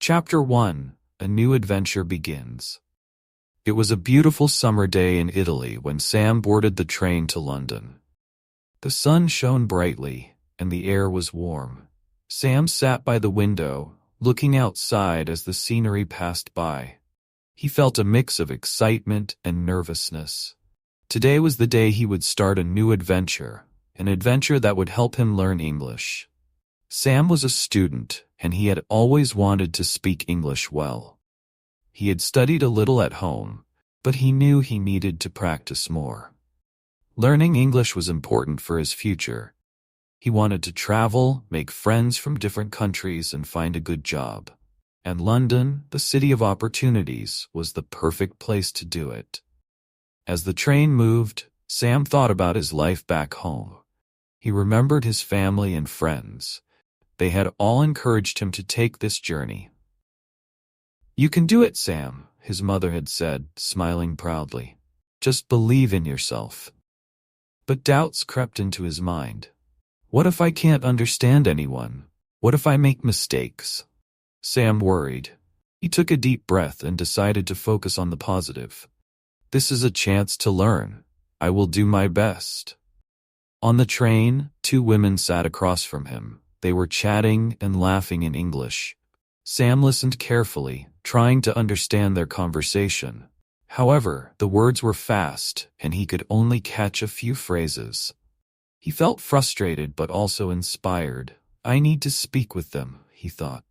Chapter 1: A New Adventure Begins. It was a beautiful summer day in Italy when Sam boarded the train to London. The sun shone brightly, and the air was warm. Sam sat by the window, looking outside as the scenery passed by. He felt a mix of excitement and nervousness. Today was the day he would start a new adventure, an adventure that would help him learn English. Sam was a student, and he had always wanted to speak English well. He had studied a little at home, but he knew he needed to practice more. Learning English was important for his future. He wanted to travel, make friends from different countries, and find a good job. And London, the city of opportunities, was the perfect place to do it. As the train moved, Sam thought about his life back home. He remembered his family and friends. They had all encouraged him to take this journey. "You can do it, Sam," his mother had said, smiling proudly. "Just believe in yourself." But doubts crept into his mind. What if I can't understand anyone? What if I make mistakes? Sam worried. He took a deep breath and decided to focus on the positive. This is a chance to learn. I will do my best. On the train, two women sat across from him. They were chatting and laughing in English. Sam listened carefully, trying to understand their conversation. However, the words were fast, and he could only catch a few phrases. He felt frustrated but also inspired. I need to speak with them, he thought.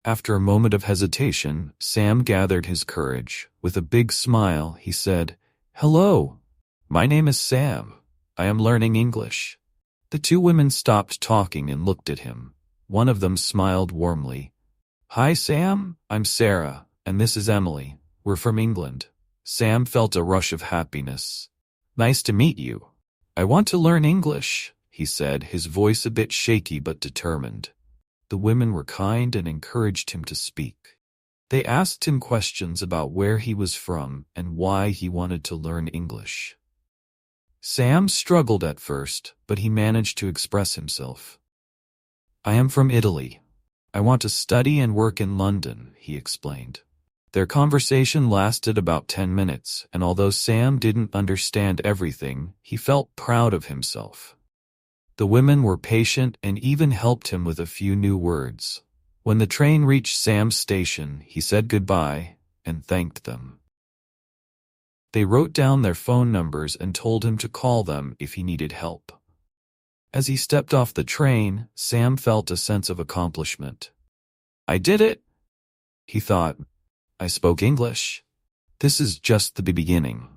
After a moment of hesitation, Sam gathered his courage. With a big smile, he said, "Hello, my name is Sam. I am learning English." The two women stopped talking and looked at him. One of them smiled warmly. "Hi, Sam. I'm Sarah, and this is Emily. We're from England." Sam felt a rush of happiness. "Nice to meet you. I want to learn English," he said, his voice a bit shaky but determined. The women were kind and encouraged him to speak. They asked him questions about where he was from and why he wanted to learn English. Sam struggled at first, but he managed to express himself. "I am from Italy. I want to study and work in London," he explained. Their conversation lasted about 10 minutes, and although Sam didn't understand everything, he felt proud of himself. The women were patient and even helped him with a few new words. When the train reached Sam's station, he said goodbye and thanked them. They wrote down their phone numbers and told him to call them if he needed help. As he stepped off the train, Sam felt a sense of accomplishment. "I did it," he thought. "I spoke English. This is just the beginning."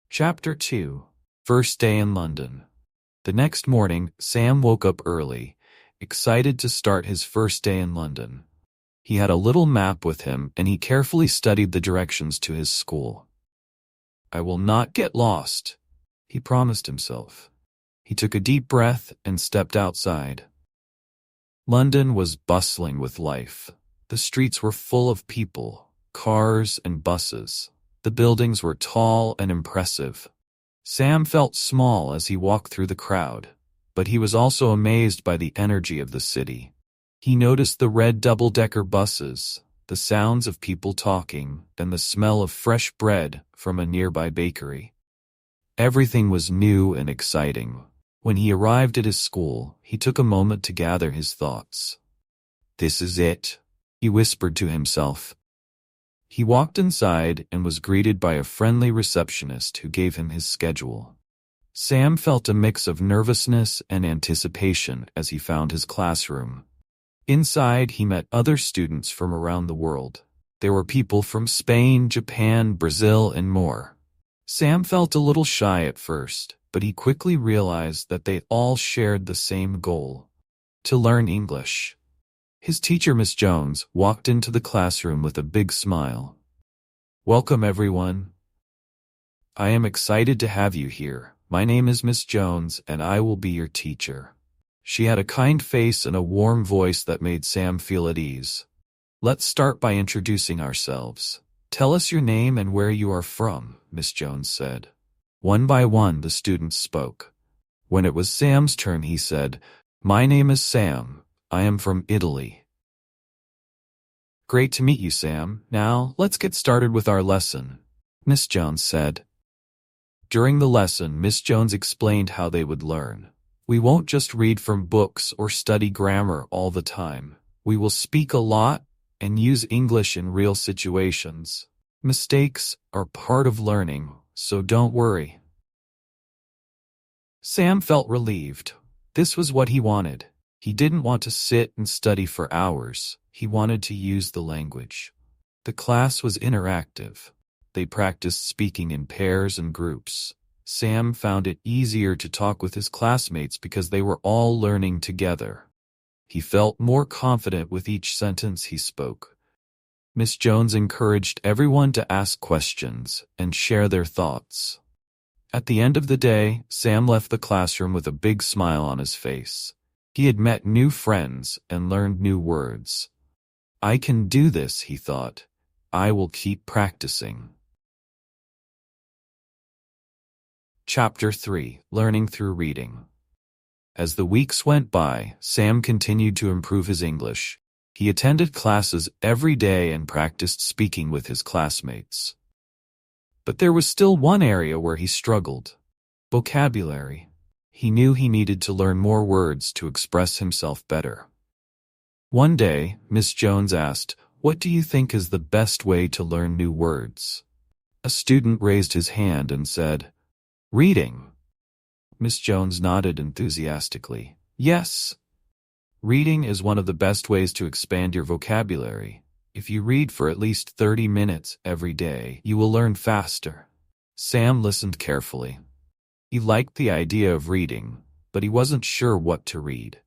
Chapter 2: First Day in London. The next morning, Sam woke up early, excited to start his first day in London. He had a little map with him, and he carefully studied the directions to his school. "I will not get lost," he promised himself. He took a deep breath and stepped outside. London was bustling with life. The streets were full of people, cars and buses. The buildings were tall and impressive. Sam felt small as he walked through the crowd, but he was also amazed by the energy of the city. He noticed the red double-decker buses, the sounds of people talking, and the smell of fresh bread from a nearby bakery. Everything was new and exciting. When he arrived at his school, he took a moment to gather his thoughts. "This is it," he whispered to himself. He walked inside and was greeted by a friendly receptionist who gave him his schedule. Sam felt a mix of nervousness and anticipation as he found his classroom. Inside, he met other students from around the world. There were people from Spain, Japan, Brazil, and more. Sam felt a little shy at first, but he quickly realized that they all shared the same goal: to learn English. His teacher, Miss Jones, walked into the classroom with a big smile. "Welcome, everyone. I am excited to have you here. My name is Miss Jones, and I will be your teacher." She had a kind face and a warm voice that made Sam feel at ease. "Let's start by introducing ourselves. Tell us your name and where you are from," Miss Jones said. One by one, the students spoke. When it was Sam's turn, he said, "My name is Sam. I am from Italy." Great to meet you, Sam. Now, let's get started with our lesson, Miss Jones said. During the lesson, Miss Jones explained how they would learn. We won't just read from books or study grammar all the time. We will speak a lot and use English in real situations. Mistakes are part of learning, so don't worry. Sam felt relieved. This was what he wanted. He didn't want to sit and study for hours. He wanted to use the language. The class was interactive. They practiced speaking in pairs and groups. Sam found it easier to talk with his classmates because they were all learning together. He felt more confident with each sentence he spoke. Miss Jones encouraged everyone to ask questions and share their thoughts. At the end of the day, Sam left the classroom with a big smile on his face. He had met new friends and learned new words. I can do this, he thought. I will keep practicing. Chapter 3: Learning Through Reading. As the weeks went by, Sam continued to improve his English. He attended classes every day and practiced speaking with his classmates. But there was still one area where he struggled: vocabulary. He knew he needed to learn more words to express himself better. One day, Miss Jones asked, "What do you think is the best way to learn new words?" A student raised his hand and said, "Reading." Miss Jones nodded enthusiastically. Yes. Reading is one of the best ways to expand your vocabulary. If you read for at least 30 minutes every day, you will learn faster. Sam listened carefully. He liked the idea of reading, but he wasn't sure what to read.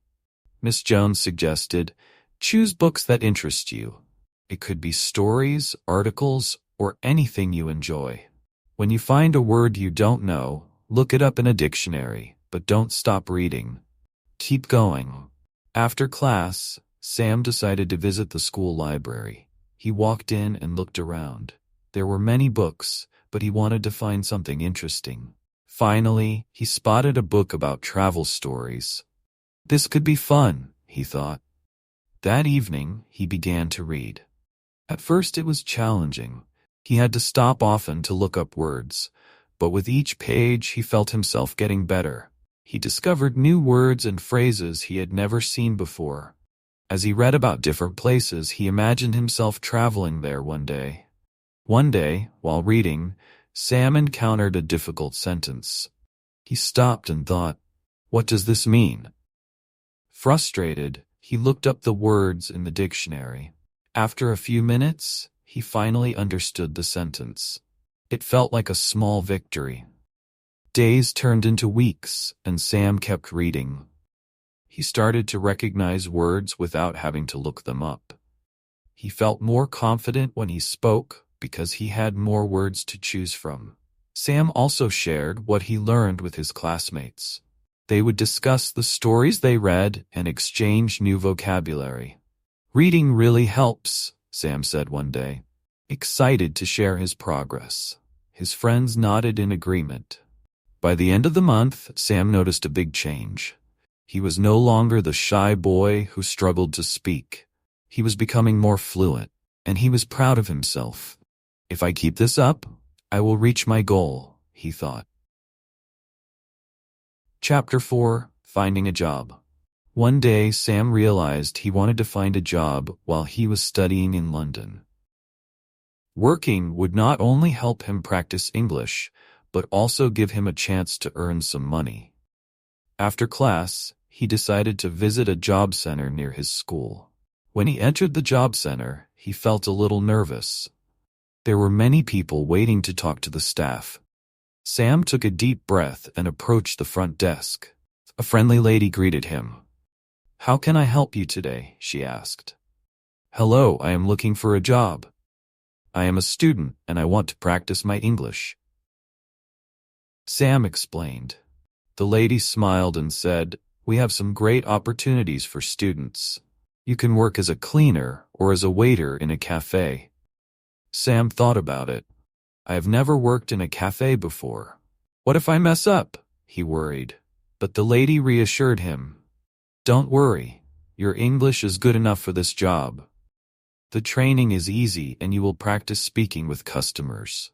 Miss Jones suggested, choose books that interest you. It could be stories, articles, or anything you enjoy. When you find a word you don't know, look it up in a dictionary, but don't stop reading. Keep going. After class, Sam decided to visit the school library. He walked in and looked around. There were many books, but he wanted to find something interesting. Finally, he spotted a book about travel stories. This could be fun, he thought. That evening, he began to read. At first it was challenging. He had to stop often to look up words, but with each page he felt himself getting better. He discovered new words and phrases he had never seen before. As he read about different places, he imagined himself traveling there one day. One day, while reading, Sam encountered a difficult sentence. He stopped and thought, what does this mean? Frustrated, he looked up the words in the dictionary. After a few minutes, he finally understood the sentence. It felt like a small victory. Days turned into weeks, and Sam kept reading. He started to recognize words without having to look them up. He felt more confident when he spoke because he had more words to choose from. Sam also shared what he learned with his classmates. They would discuss the stories they read and exchange new vocabulary. Reading really helps, Sam said one day, excited to share his progress. His friends nodded in agreement. By the end of the month, Sam noticed a big change. He was no longer the shy boy who struggled to speak. He was becoming more fluent, and he was proud of himself. If I keep this up, I will reach my goal, he thought. Chapter 4: Finding a Job. One day, Sam realized he wanted to find a job while he was studying in London. Working would not only help him practice English, but also give him a chance to earn some money. After class, he decided to visit a job center near his school. When he entered the job center, he felt a little nervous. There were many people waiting to talk to the staff. Sam took a deep breath and approached the front desk. A friendly lady greeted him. "How can I help you today?" she asked. "Hello, I am looking for a job. I am a student and I want to practice my English." Sam explained. The lady smiled and said, "We have some great opportunities for students. You can work as a cleaner or as a waiter in a cafe." Sam thought about it. "I have never worked in a cafe before. What if I mess up?" he worried. But the lady reassured him. "Don't worry. Your English is good enough for this job." The training is easy and you will practice speaking with customers.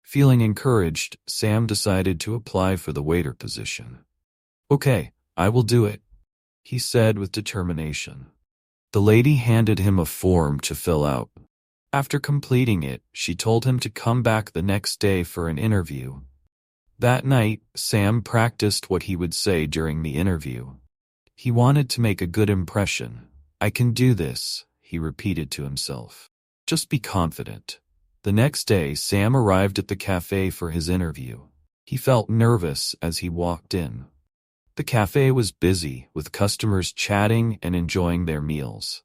Feeling encouraged, Sam decided to apply for the waiter position. Okay, I will do it, he said with determination. The lady handed him a form to fill out. After completing it, she told him to come back the next day for an interview. That night, Sam practiced what he would say during the interview. He wanted to make a good impression. I can do this, he repeated to himself. Just be confident. The next day, Sam arrived at the cafe for his interview. He felt nervous as he walked in. The cafe was busy, with customers chatting and enjoying their meals.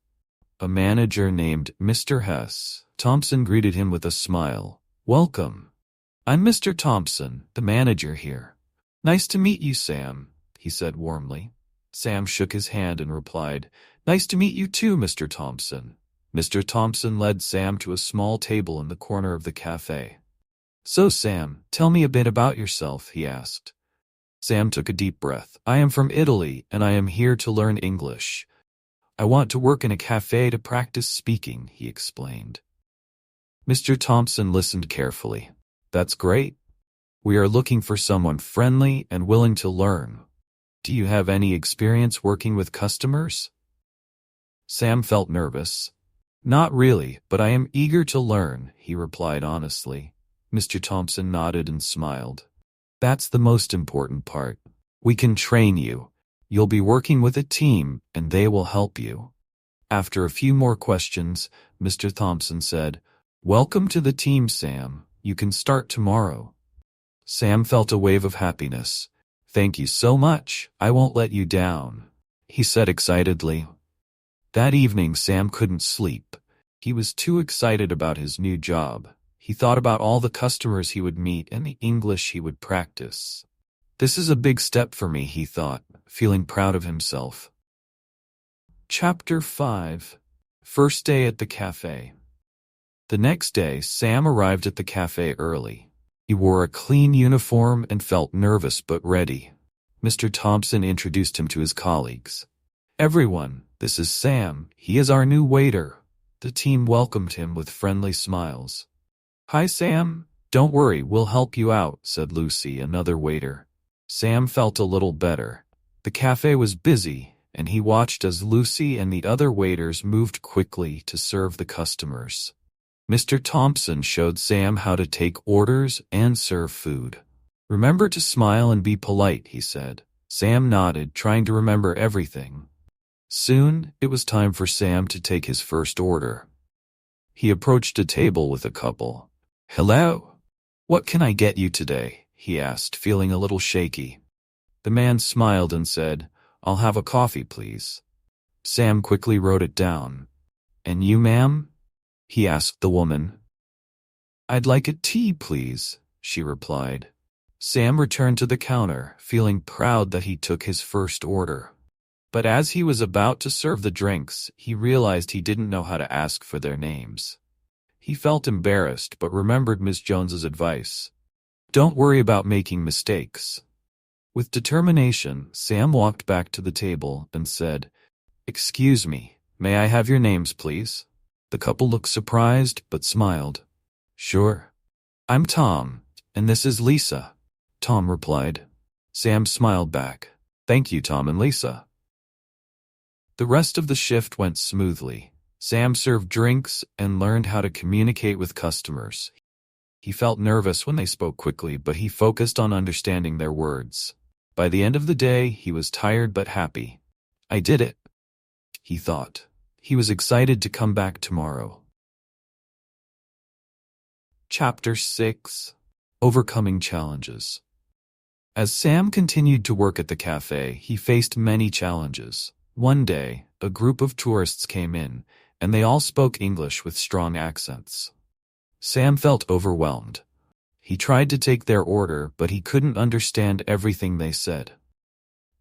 A manager named Mr. Hess Thompson greeted him with a smile. Welcome. I'm Mr. Thompson, the manager here. Nice to meet you, Sam, he said warmly. Sam shook his hand and replied, Nice to meet you too, Mr. Thompson. Mr. Thompson led Sam to a small table in the corner of the cafe. So, Sam, tell me a bit about yourself, he asked. Sam took a deep breath. I am from Italy, and I am here to learn English. I want to work in a cafe to practice speaking, he explained. Mr. Thompson listened carefully. That's great. We are looking for someone friendly and willing to learn. Do you have any experience working with customers? Sam felt nervous. Not really, but I am eager to learn, he replied honestly. Mr. Thompson nodded and smiled. That's the most important part. We can train you. You'll be working with a team, and they will help you. After a few more questions, Mr. Thompson said, Welcome to the team, Sam. You can start tomorrow. Sam felt a wave of happiness. Thank you so much. I won't let you down, he said excitedly. That evening, Sam couldn't sleep. He was too excited about his new job. He thought about all the customers he would meet and the English he would practice. This is a big step for me, he thought, feeling proud of himself. Chapter 5. First day at the cafe. The next day, Sam arrived at the cafe early. He wore a clean uniform and felt nervous but ready. Mr. Thompson introduced him to his colleagues. Everyone, this is Sam. He is our new waiter. The team welcomed him with friendly smiles. Hi, Sam. Don't worry, we'll help you out, said Lucy, another waiter. Sam felt a little better. The cafe was busy, and he watched as Lucy and the other waiters moved quickly to serve the customers. Mr. Thompson showed Sam how to take orders and serve food. Remember to smile and be polite, he said. Sam nodded, trying to remember everything. Soon, it was time for Sam to take his first order. He approached a table with a couple. Hello. What can I get you today? He asked, feeling a little shaky. The man smiled and said, I'll have a coffee, please. Sam quickly wrote it down. And you, ma'am? He asked the woman. I'd like a tea, please, she replied. Sam returned to the counter, feeling proud that he took his first order. But as he was about to serve the drinks, he realized he didn't know how to ask for their names. He felt embarrassed but remembered Miss Jones's advice. Don't worry about making mistakes. With determination, Sam walked back to the table and said, Excuse me, may I have your names, please? The couple looked surprised but smiled. Sure. I'm Tom, and this is Lisa, Tom replied. Sam smiled back. Thank you, Tom and Lisa. The rest of the shift went smoothly. Sam served drinks and learned how to communicate with customers. He felt nervous when they spoke quickly, but he focused on understanding their words. By the end of the day, he was tired but happy. I did it, he thought. He was excited to come back tomorrow. Chapter 6. Overcoming Challenges. As Sam continued to work at the cafe, he faced many challenges. One day, a group of tourists came in, and they all spoke English with strong accents. Sam felt overwhelmed. He tried to take their order, but he couldn't understand everything they said.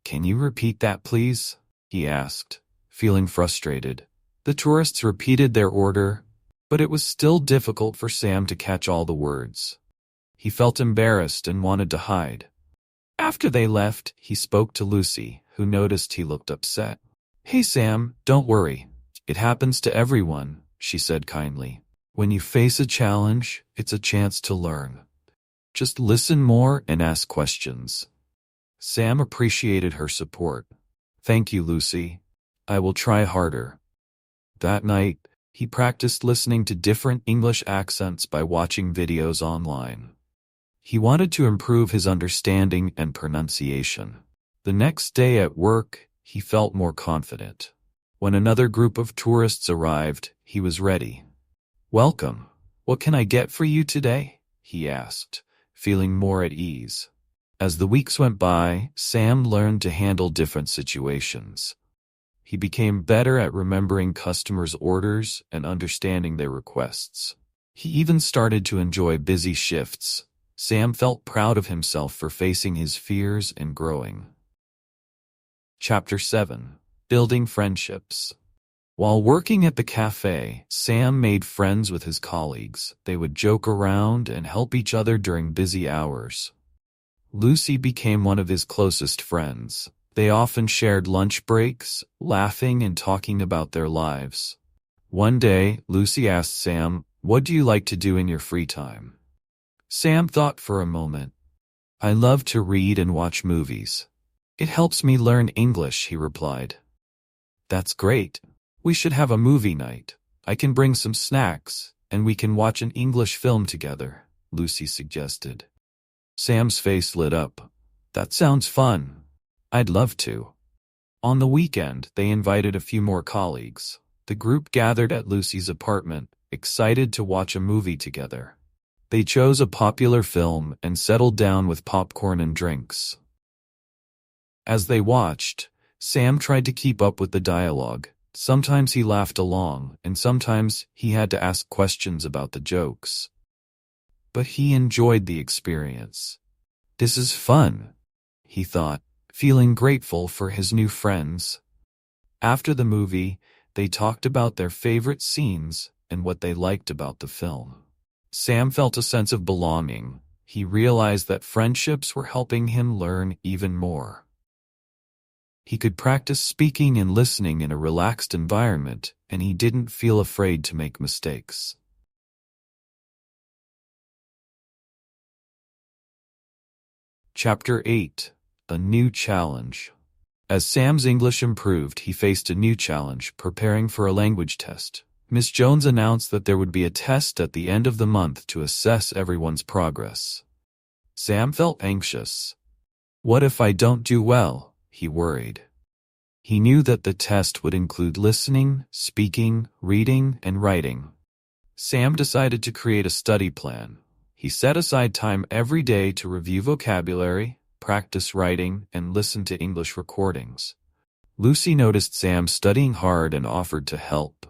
Can you repeat that, please? He asked, feeling frustrated. The tourists repeated their order, but it was still difficult for Sam to catch all the words. He felt embarrassed and wanted to hide. After they left, he spoke to Lucy, who noticed he looked upset. Hey Sam, don't worry. It happens to everyone, she said kindly. When you face a challenge, it's a chance to learn. Just listen more and ask questions. Sam appreciated her support. Thank you, Lucy. I will try harder. That night, he practiced listening to different English accents by watching videos online. He wanted to improve his understanding and pronunciation. The next day at work, he felt more confident. When another group of tourists arrived, he was ready. "Welcome. What can I get for you today?" he asked, feeling more at ease. As the weeks went by, Sam learned to handle different situations. He became better at remembering customers' orders and understanding their requests. He even started to enjoy busy shifts. Sam felt proud of himself for facing his fears and growing. Chapter 7. Building Friendships. While working at the cafe, Sam made friends with his colleagues. They would joke around and help each other during busy hours. Lucy became one of his closest friends. They often shared lunch breaks, laughing and talking about their lives. One day, Lucy asked Sam, "What do you like to do in your free time?" Sam thought for a moment. "I love to read and watch movies. It helps me learn English," he replied. "That's great. We should have a movie night. I can bring some snacks, and we can watch an English film together," Lucy suggested. Sam's face lit up. "That sounds fun. I'd love to." On the weekend, they invited a few more colleagues. The group gathered at Lucy's apartment, excited to watch a movie together. They chose a popular film and settled down with popcorn and drinks. As they watched, Sam tried to keep up with the dialogue. Sometimes he laughed along, and sometimes he had to ask questions about the jokes. But he enjoyed the experience. "This is fun," he thought, feeling grateful for his new friends. After the movie, they talked about their favorite scenes and what they liked about the film. Sam felt a sense of belonging. He realized that friendships were helping him learn even more. He could practice speaking and listening in a relaxed environment, and he didn't feel afraid to make mistakes. Chapter 8. A New Challenge. As Sam's English improved, he faced a new challenge, preparing for a language test. Miss Jones announced that there would be a test at the end of the month to assess everyone's progress. Sam felt anxious. "What if I don't do well?" he worried. He knew that the test would include listening, speaking, reading, and writing. Sam decided to create a study plan. He set aside time every day to review vocabulary, practice writing, and listen to English recordings. Lucy noticed Sam studying hard and offered to help.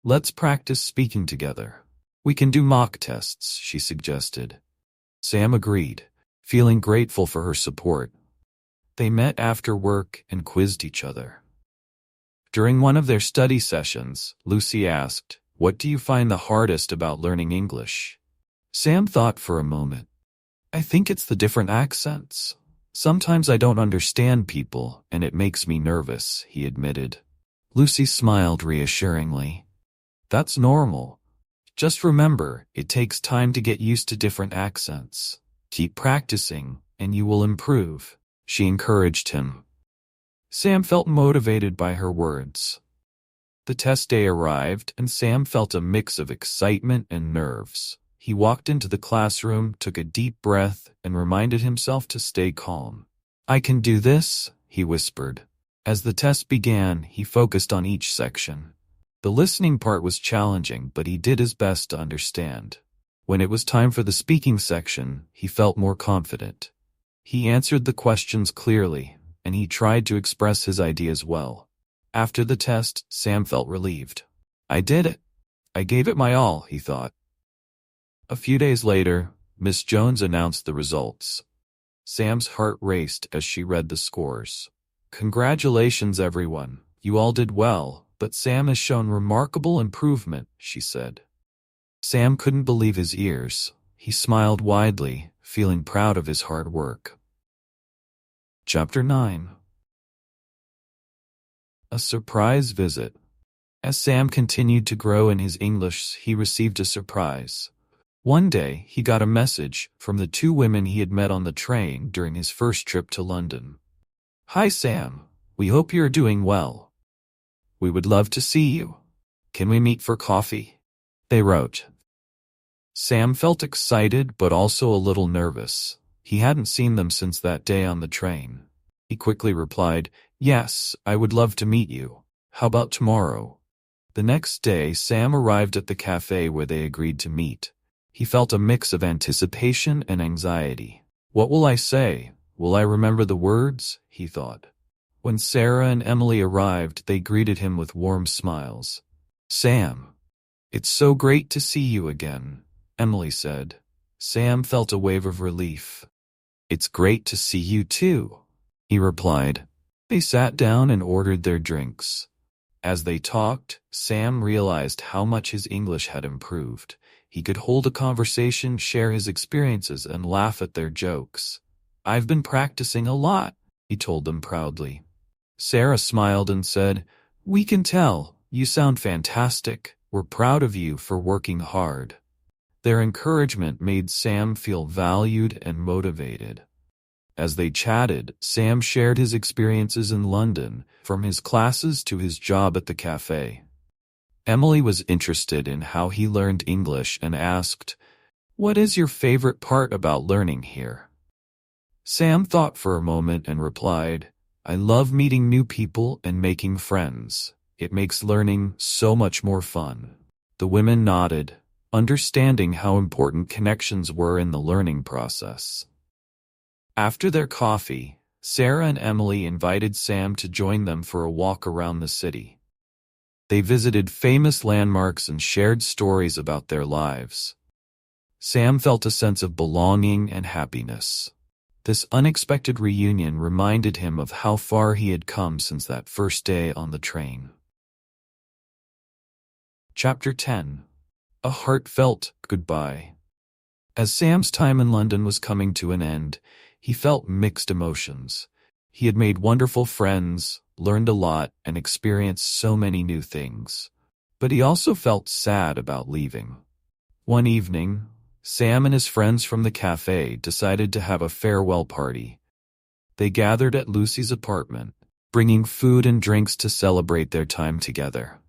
"Let's practice speaking together. We can do mock tests," she suggested. Sam agreed, feeling grateful for her support. They met after work and quizzed each other. During one of their study sessions, Lucy asked, "What do you find the hardest about learning English?" Sam thought for a moment. "I think it's the different accents. Sometimes I don't understand people, and it makes me nervous," he admitted. Lucy smiled reassuringly. "That's normal. Just remember, it takes time to get used to different accents. Keep practicing, and you will improve," she encouraged him. Sam felt motivated by her words. The test day arrived, and Sam felt a mix of excitement and nerves. He walked into the classroom, took a deep breath, and reminded himself to stay calm. "I can do this," he whispered. As the test began, he focused on each section. The listening part was challenging, but he did his best to understand. When it was time for the speaking section, he felt more confident. He answered the questions clearly, and he tried to express his ideas well. After the test, Sam felt relieved. "I did it. I gave it my all," he thought. A few days later, Miss Jones announced the results. Sam's heart raced as she read the scores. "Congratulations, everyone. You all did well, but Sam has shown remarkable improvement," she said. Sam couldn't believe his ears. He smiled widely, feeling proud of his hard work. Chapter 9. A Surprise Visit. As Sam continued to grow in his English, he received a surprise. One day, he got a message from the two women he had met on the train during his first trip to London. "Hi Sam, we hope you're doing well. We would love to see you. Can we meet for coffee?" they wrote. Sam felt excited but also a little nervous. He hadn't seen them since that day on the train. He quickly replied, "Yes, I would love to meet you. How about tomorrow?" The next day, Sam arrived at the cafe where they agreed to meet. He felt a mix of anticipation and anxiety. "What will I say? Will I remember the words?" he thought. When Sarah and Emily arrived, they greeted him with warm smiles. "Sam, it's so great to see you again," Emily said. Sam felt a wave of relief. "It's great to see you too," he replied. They sat down and ordered their drinks. As they talked, Sam realized how much his English had improved. He could hold a conversation, share his experiences, and laugh at their jokes. "I've been practicing a lot," he told them proudly. Sarah smiled and said, "We can tell. You sound fantastic. We're proud of you for working hard." Their encouragement made Sam feel valued and motivated. As they chatted, Sam shared his experiences in London, from his classes to his job at the cafe. Emily was interested in how he learned English and asked, "What is your favorite part about learning here?" Sam thought for a moment and replied, "I love meeting new people and making friends. It makes learning so much more fun." The women nodded, understanding how important connections were in the learning process. After their coffee, Sarah and Emily invited Sam to join them for a walk around the city. They visited famous landmarks and shared stories about their lives. Sam felt a sense of belonging and happiness. This unexpected reunion reminded him of how far he had come since that first day on the train. Chapter 10. A Heartfelt Goodbye. As Sam's time in London was coming to an end, he felt mixed emotions. He had made wonderful friends, learned a lot, and experienced so many new things. But he also felt sad about leaving. One evening, Sam and his friends from the cafe decided to have a farewell party. They gathered at Lucy's apartment, bringing food and drinks to celebrate their time together.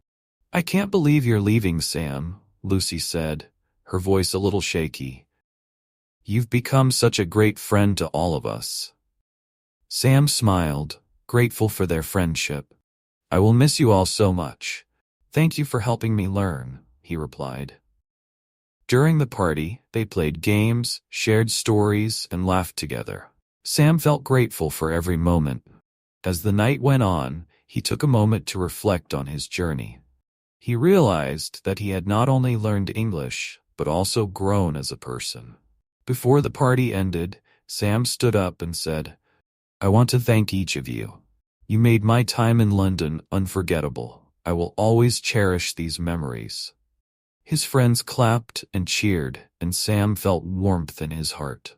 "I can't believe you're leaving, Sam," Lucy said, her voice a little shaky. "You've become such a great friend to all of us." Sam smiled, grateful for their friendship. "I will miss you all so much. Thank you for helping me learn," he replied. During the party, they played games, shared stories, and laughed together. Sam felt grateful for every moment. As the night went on, he took a moment to reflect on his journey. He realized that he had not only learned English, but also grown as a person. Before the party ended, Sam stood up and said, "I want to thank each of you. You made my time in London unforgettable. I will always cherish these memories." His friends clapped and cheered, and Sam felt warmth in his heart.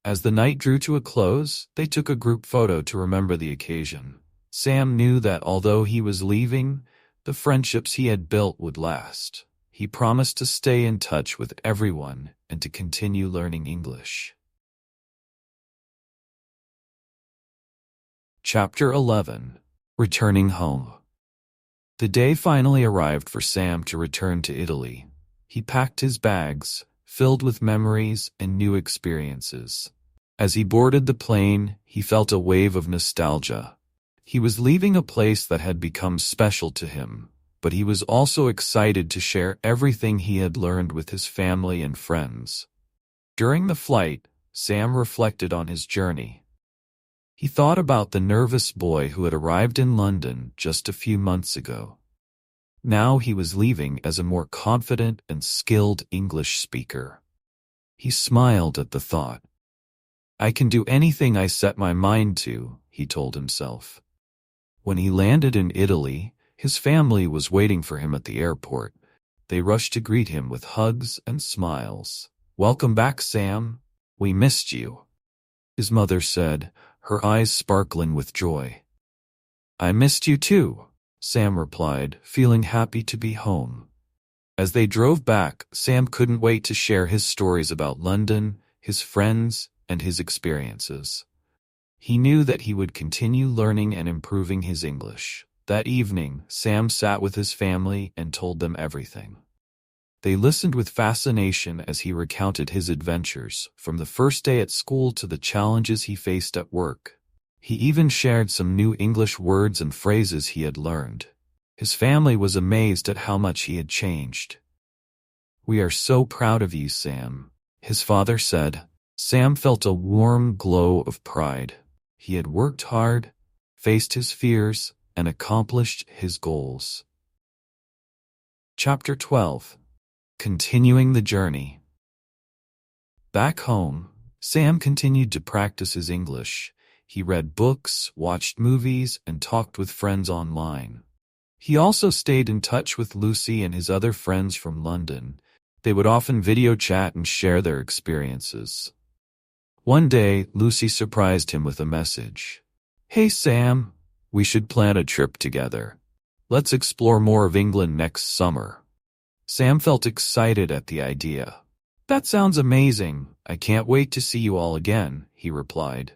As the night drew to a close, they took a group photo to remember the occasion. Sam knew that although he was leaving, the friendships he had built would last. He promised to stay in touch with everyone and to continue learning English. Chapter 11. Returning Home. The day finally arrived for Sam to return to Italy. He packed his bags, filled with memories and new experiences. As he boarded the plane, he felt a wave of nostalgia. He was leaving a place that had become special to him, but he was also excited to share everything he had learned with his family and friends. During the flight, Sam reflected on his journey. He thought about the nervous boy who had arrived in London just a few months ago. Now he was leaving as a more confident and skilled English speaker. He smiled at the thought. "I can do anything I set my mind to," he told himself. When he landed in Italy, his family was waiting for him at the airport. They rushed to greet him with hugs and smiles. "Welcome back, Sam. We missed you," his mother said, her eyes sparkling with joy. "I missed you too," Sam replied, feeling happy to be home. As they drove back, Sam couldn't wait to share his stories about London, his friends, and his experiences. He knew that he would continue learning and improving his English. That evening, Sam sat with his family and told them everything. They listened with fascination as he recounted his adventures, from the first day at school to the challenges he faced at work. He even shared some new English words and phrases he had learned. His family was amazed at how much he had changed. "We are so proud of you, Sam," his father said. Sam felt a warm glow of pride. He had worked hard, faced his fears, and accomplished his goals. Chapter 12. Continuing the Journey. Back home, Sam continued to practice his English. He read books, watched movies, and talked with friends online. He also stayed in touch with Lucy and his other friends from London. They would often video chat and share their experiences. One day, Lucy surprised him with a message. "Hey Sam, we should plan a trip together. Let's explore more of England next summer." Sam felt excited at the idea. "That sounds amazing. I can't wait to see you all again," he replied.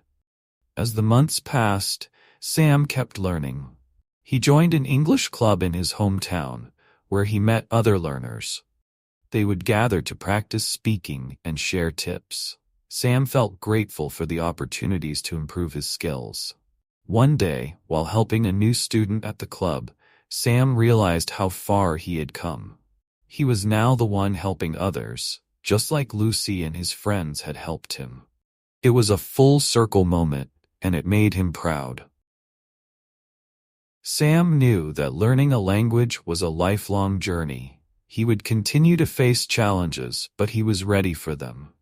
As the months passed, Sam kept learning. He joined an English club in his hometown, where he met other learners. They would gather to practice speaking and share tips. Sam felt grateful for the opportunities to improve his skills. One day, while helping a new student at the club, Sam realized how far he had come. He was now the one helping others, just like Lucy and his friends had helped him. It was a full circle moment, and it made him proud. Sam knew that learning a language was a lifelong journey. He would continue to face challenges, but he was ready for them.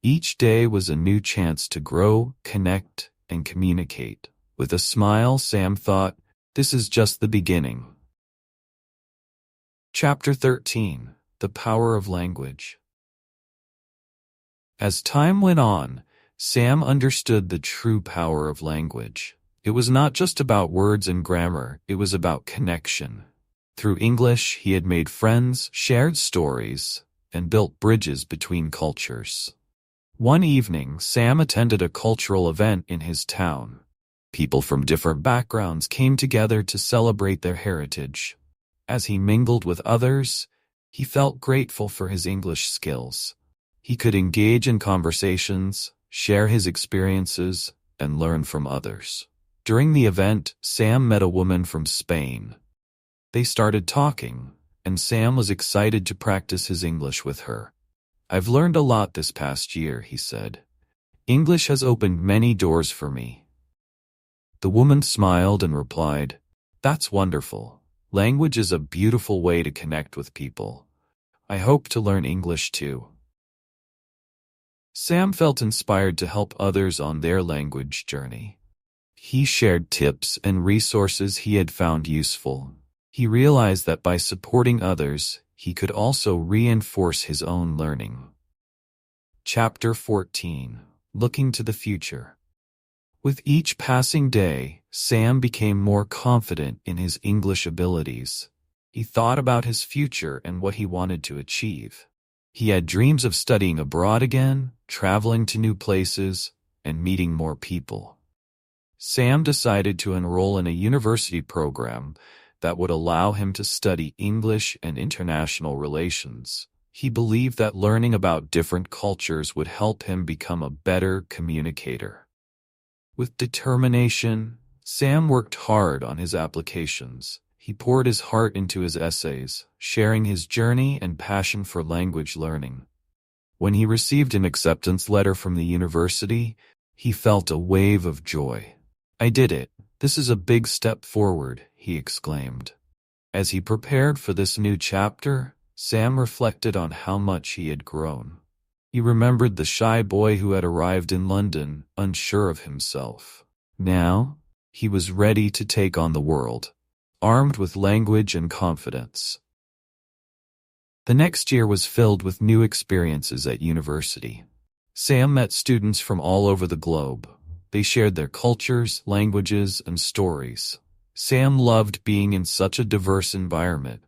Each day was a new chance to grow, connect, and communicate. With a smile, Sam thought, "This is just the beginning." Chapter 13. The Power of Language. As time went on, Sam understood the true power of language. It was not just about words and grammar, it was about connection. Through English, he had made friends, shared stories, and built bridges between cultures. One evening, Sam attended a cultural event in his town. People from different backgrounds came together to celebrate their heritage. As he mingled with others, he felt grateful for his English skills. He could engage in conversations, share his experiences, and learn from others. During the event, Sam met a woman from Spain. They started talking, and Sam was excited to practice his English with her. "I've learned a lot this past year," he said. "English has opened many doors for me." The woman smiled and replied, "That's wonderful. Language is a beautiful way to connect with people. I hope to learn English too." Sam felt inspired to help others on their language journey. He shared tips and resources he had found useful. He realized that by supporting others, he could also reinforce his own learning. Chapter 14. Looking to the Future. With each passing day, Sam became more confident in his English abilities. He thought about his future and what he wanted to achieve. He had dreams of studying abroad again, traveling to new places, and meeting more people. Sam decided to enroll in a university program that would allow him to study English and international relations. He believed that learning about different cultures would help him become a better communicator. With determination, Sam worked hard on his applications. He poured his heart into his essays, sharing his journey and passion for language learning. When he received an acceptance letter from the university, he felt a wave of joy. "I did it. This is a big step forward," he exclaimed. As he prepared for this new chapter, Sam reflected on how much he had grown. He remembered the shy boy who had arrived in London, unsure of himself. Now, he was ready to take on the world, armed with language and confidence. The next year was filled with new experiences at university. Sam met students from all over the globe. They shared their cultures, languages, and stories. Sam loved being in such a diverse environment.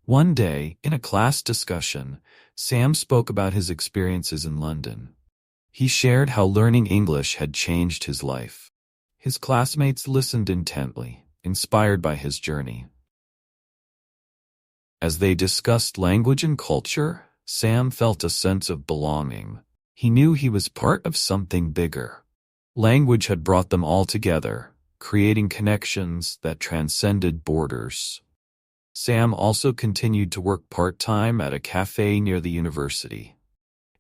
One day, in a class discussion, Sam spoke about his experiences in London. He shared how learning English had changed his life. His classmates listened intently, inspired by his journey. As they discussed language and culture, Sam felt a sense of belonging. He knew he was part of something bigger. Language had brought them all together, creating connections that transcended borders. Sam also continued to work part-time at a cafe near the university.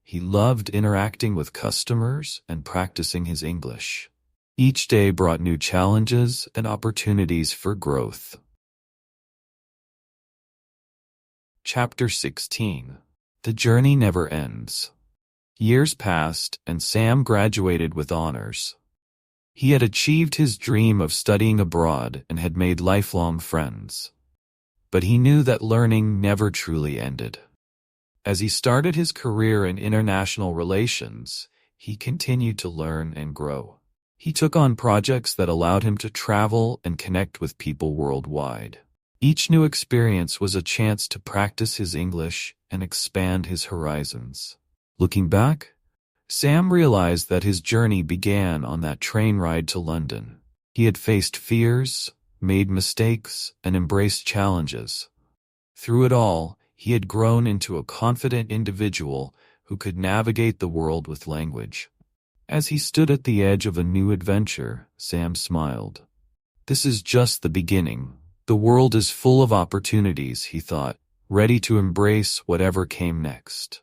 He loved interacting with customers and practicing his English. Each day brought new challenges and opportunities for growth. Chapter 16. The Journey Never Ends. Years passed, and Sam graduated with honors. He had achieved his dream of studying abroad and had made lifelong friends. But he knew that learning never truly ended. As he started his career in international relations, he continued to learn and grow. He took on projects that allowed him to travel and connect with people worldwide. Each new experience was a chance to practice his English and expand his horizons. Looking back, Sam realized that his journey began on that train ride to London. He had faced fears, made mistakes, and embraced challenges. Through it all, he had grown into a confident individual who could navigate the world with language. As he stood at the edge of a new adventure, Sam smiled. This is just the beginning. The world is full of opportunities, he thought, ready to embrace whatever came next.